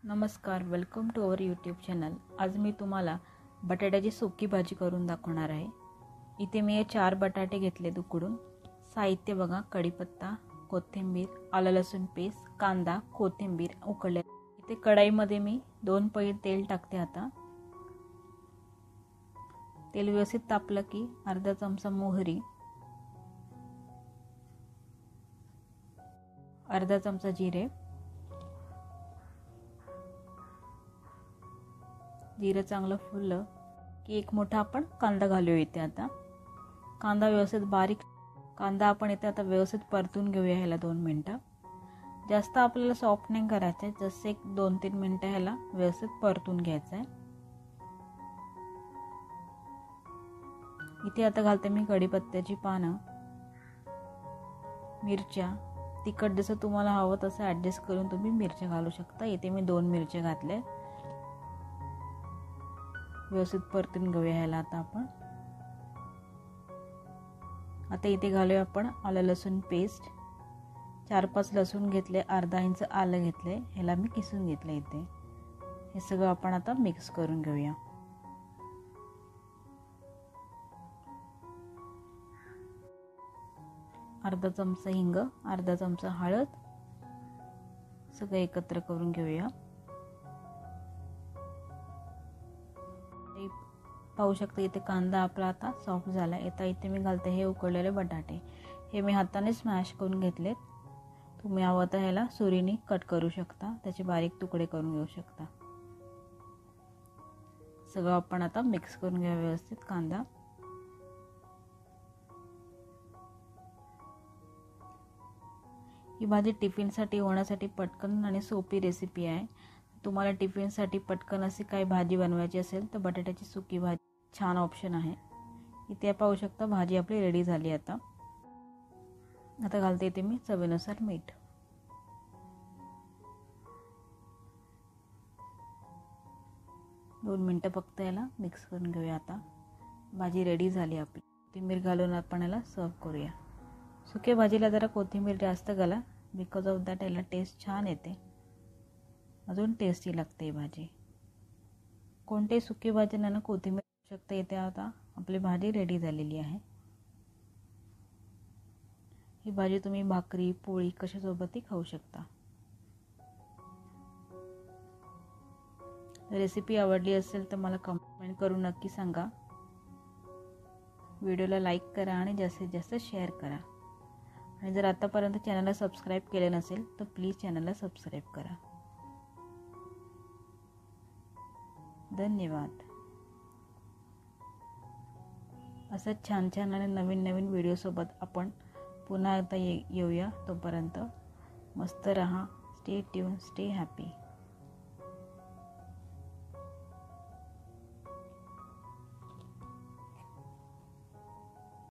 नमस्कार, welcome to our YouTube channel. आज मी तुम्हाला बटाट्याची सुकी भाजी करून दाखवणार आहे। इथे मी 4 बटाटे घेतले उकडून। साहित्य बघा, कढीपत्ता, कोथिंबीर, आलं लसूण पेस्ट, कांदा, कोथिंबीर उकडले। इथे कढईमध्ये मी 2 पळी तेल टाकते। आता तेल व्यवस्थित तापलं की अर्धा चमचा मोहरी, अर्धा चमचा जिरे, जिरं चांगलं फुललं की एक मोठा आपण कांदा घालूया। इथे आता कांदा व्यवस्थित बारीक आपण इथे आता व्यवस्थित परतून घेऊया। ह्याला 2 मिनिटं, जास्त आपल्याला सॉफ्ट नाही करायचं आहे, जस्ट एक 2-3 मिनिटं ह्याला व्यवस्थित परतून घ्यायचं आहे। इथे आता घालते मी कढीपत्त्याची पानं, मिरच्या, तिखट जसं तुम्हाला हवं तसं ॲडजस्ट करून तुम्ही मिरच्या घालू शकता। इथे मी 2 मिरच्या घातल्या। व्यवस्थित परतून घेऊया ह्याला आता आपण। आता इथे घालूया आपण आलं लसूण पेस्ट। 4-5 लसूण घेतले, अर्धा इंच आलं घेतले, ह्याला मी किसून घेतलं। इथे हे सगळं आपण आता मिक्स करून घेऊया। अर्धा चमचा हिंग, अर्धा चमचा हळद, सगळं एकत्र करून घेऊया। पाहू शकता इथे कांदा आपला आता सॉफ्ट झाला। आता इथे मी घालते हे उकडलेले बटाटे। हे मी हाताने स्मॅश करून घेतलेत। तुम्ही हवं तर ह्याला सुरीने कट करू शकता, त्याचे बारीक तुकडे करून घेऊ शकता। सगळं आपण आता मिक्स करून घेऊया व्यवस्थित कांदा। ही भाजी टिफिनसाठी होण्यासाठी पटकन आणि सोपी रेसिपी आहे। तुम्हाला टिफिनसाठी पटकन अशी काही भाजी बनवायची असेल तर बटाट्याची सुकी भाजी छान ऑप्शन आहे। इथे पाहू शकता भाजी आपली रेडी झाली। आता घालते इथे मी चवीनुसार मीठ। दोन मिनिटं फक्त याला मिक्स करून घेऊया। आता भाजी रेडी झाली आपली। कोथिंबीर घालून आपण याला सर्व करूया। सुक्या भाजीला जरा कोथिंबीर जास्त घाला, बिकॉज ऑफ दॅट याला टेस्ट छान येते, अजून टेस्टी लागते ही भाजी। कोणत्याही सुकी भाजींना कोथिंबीर घालू शकता। इथे आता आपली भाजी रेडी झालेली आहे। ही भाजी तुम्ही भाकरी, पोळी कशासोबतही खाऊ शकता। रेसिपी आवडली असेल तर मला कमेंट करून नक्की सांगा। व्हिडिओला लाईक करा आणि जास्तीत जास्त शेअर करा। आणि जर आतापर्यंत चॅनलला सबस्क्राईब केले नसेल तर प्लीज चॅनलला सबस्क्राईब करा। धन्यवाद। असंच छान छान आणि नवीन नवीन व्हिडिओसोबत आपण पुन्हा एकदा येऊया। तोपर्यंत मस्त रहा। Stay tune, stay happy.